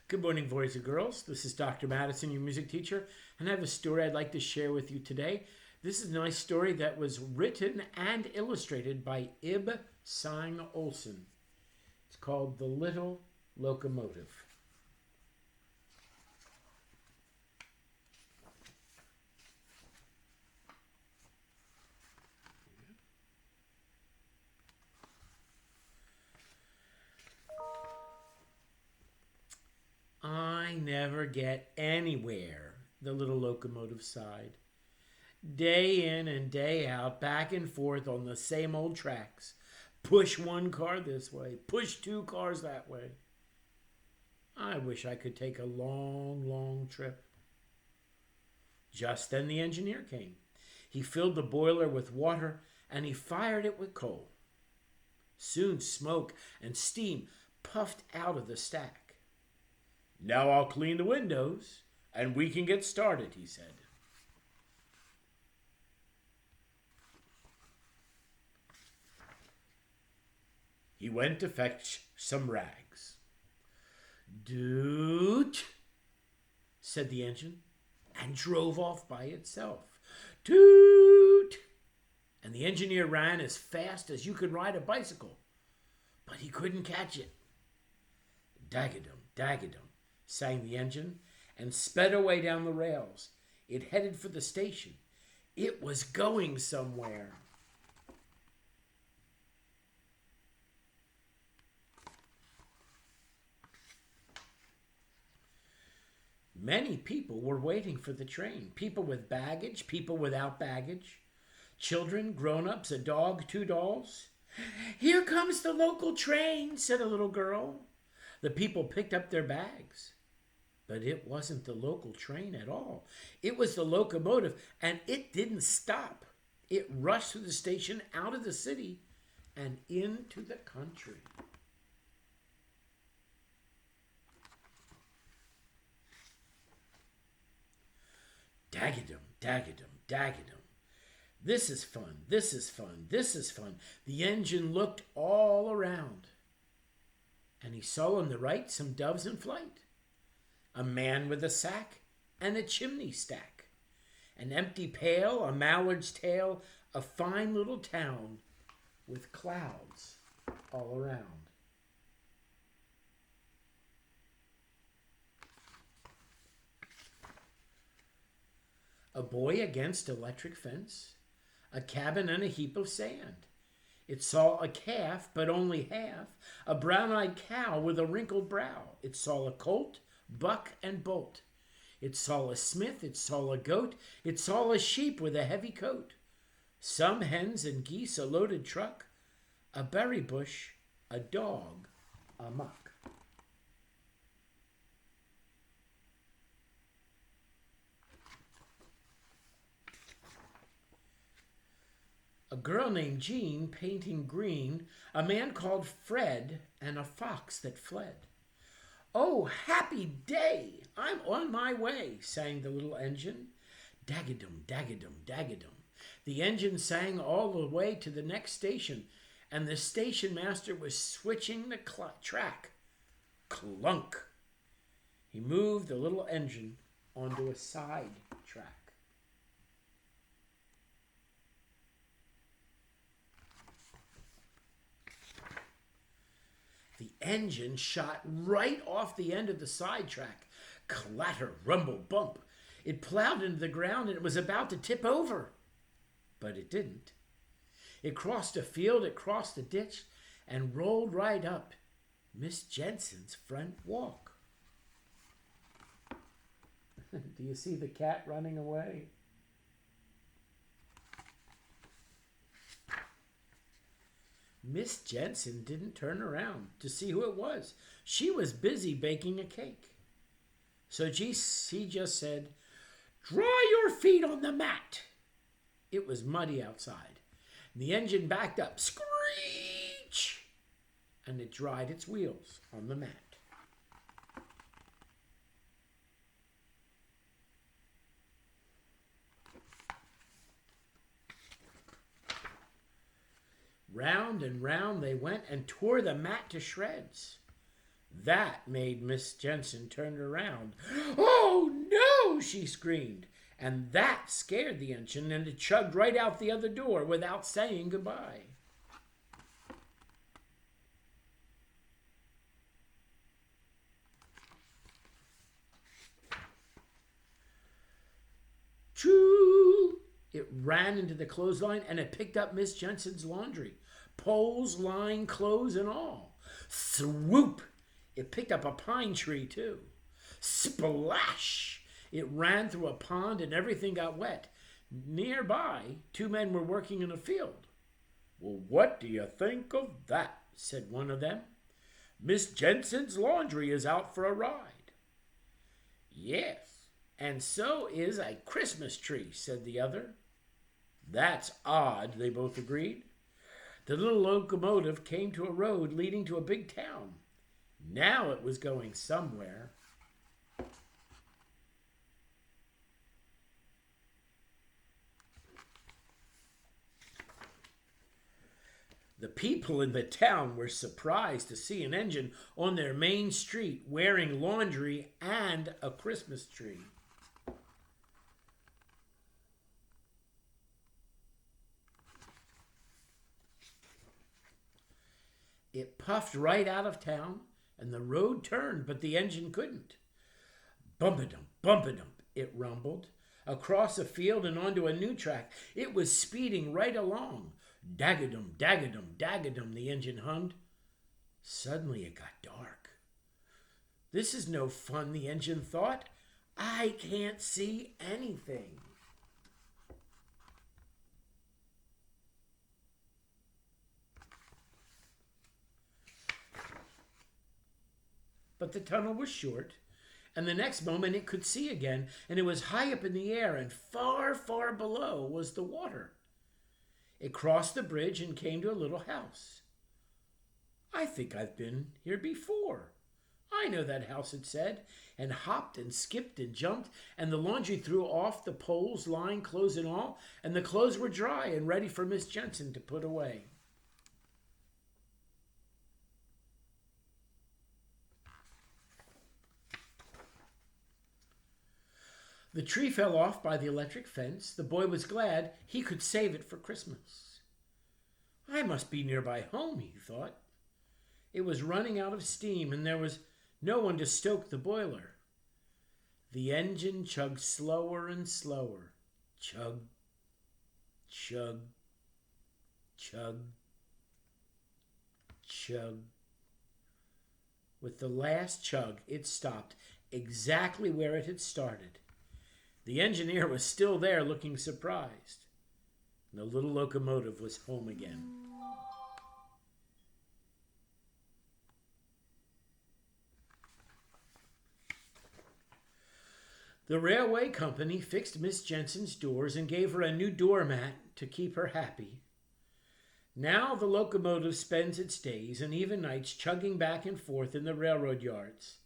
Good morning, boys and girls. This is Dr. Madison, your music teacher, and I have a story I'd like to share with you today. This is a nice story that was written and illustrated by Ib Sang Olsen. It's called The Little Locomotive. I never get anywhere, the little locomotive sighed. Day in and day out, back and forth on the same old tracks. Push one car this way, push two cars that way. I wish I could take a long, long trip. Just then the engineer came. He filled the boiler with water and he fired it with coal. Soon smoke and steam puffed out of the stack. Now I'll clean the windows and we can get started, he said. He went to fetch some rags. Doot, said the engine, and drove off by itself. Toot! And the engineer ran as fast as you could ride a bicycle, but he couldn't catch it. Dagadum, dagadum, sang the engine, and sped away down the rails. It headed for the station. It was going somewhere. Many people were waiting for the train. People with baggage, people without baggage. Children, grown-ups, a dog, two dolls. Here comes the local train, said a little girl. The people picked up their bags. But it wasn't the local train at all. It was the locomotive, and it didn't stop. It rushed through the station, out of the city, and into the country. Dagadum, dagadum, dagadum. This is fun, this is fun, this is fun. The engine looked all around, and he saw on the right some doves in flight, a man with a sack and a chimney stack, an empty pail, a mallard's tail, a fine little town with clouds all around. A boy against electric fence, a cabin and a heap of sand. It saw a calf, but only half, a brown-eyed cow with a wrinkled brow. It saw a colt, buck, and bolt. It saw a smith, it saw a goat, it saw a sheep with a heavy coat, some hens and geese, a loaded truck, a berry bush, a dog, a muck. A girl named Jean painting green, a man called Fred, and a fox that fled. Oh, happy day! I'm on my way, sang the little engine. Dagadum, dagadum, dagadum. The engine sang all the way to the next station, and the station master was switching the track. Clunk! He moved the little engine onto a side track. The engine shot right off the end of the sidetrack. Clatter, rumble, bump. It plowed into the ground and it was about to tip over. But it didn't. It crossed a field, it crossed a ditch, and rolled right up Miss Jensen's front walk. Do you see the cat running away? Miss Jensen didn't turn around to see who it was. She was busy baking a cake. So she just said, "Dry your feet on the mat." It was muddy outside. The engine backed up, screech, and it dried its wheels on the mat. Round and round they went and tore the mat to shreds. That made Miss Jensen turn around. "Oh, no!" she screamed. And that scared the engine, and it chugged right out the other door without saying goodbye. Choo! It ran into the clothesline, and it picked up Miss Jensen's laundry. Poles, line, clothes, and all. Swoop! It picked up a pine tree, too. Splash! It ran through a pond, and everything got wet. Nearby, two men were working in a field. "Well, what do you think of that?" said one of them. "Miss Jensen's laundry is out for a ride." "Yes, and so is a Christmas tree," said the other. "That's odd," they both agreed. The little locomotive came to a road leading to a big town. Now it was going somewhere. The people in the town were surprised to see an engine on their main street wearing laundry and a Christmas tree. It puffed right out of town, and the road turned, but the engine couldn't. Bumpadum, bumpadum, it rumbled. Across a field and onto a new track. It was speeding right along. Dagadum, dagadum, dagadum, the engine hummed. Suddenly it got dark. "This is no fun," the engine thought. "I can't see anything." But the tunnel was short, and the next moment it could see again, and it was high up in the air, and far, far below was the water. It crossed the bridge and came to a little house. "I think I've been here before. I know that house," it said, and hopped and skipped and jumped, and the laundry threw off the poles, line, clothes, and all, and the clothes were dry and ready for Miss Jensen to put away. The tree fell off by the electric fence. The boy was glad he could save it for Christmas. "I must be nearby home," he thought. It was running out of steam, and there was no one to stoke the boiler. The engine chugged slower and slower. Chug, chug, chug, chug. With the last chug, it stopped exactly where it had started. The engineer was still there, looking surprised. The little locomotive was home again. The railway company fixed Miss Jensen's doors and gave her a new doormat to keep her happy. Now the locomotive spends its days and even nights chugging back and forth in the railroad yards.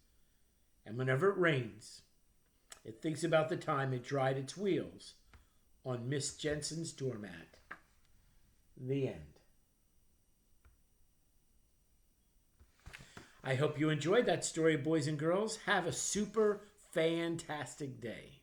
And whenever it rains, it thinks about the time it dried its wheels on Miss Jensen's doormat. The end. I hope you enjoyed that story, boys and girls. Have a super fantastic day.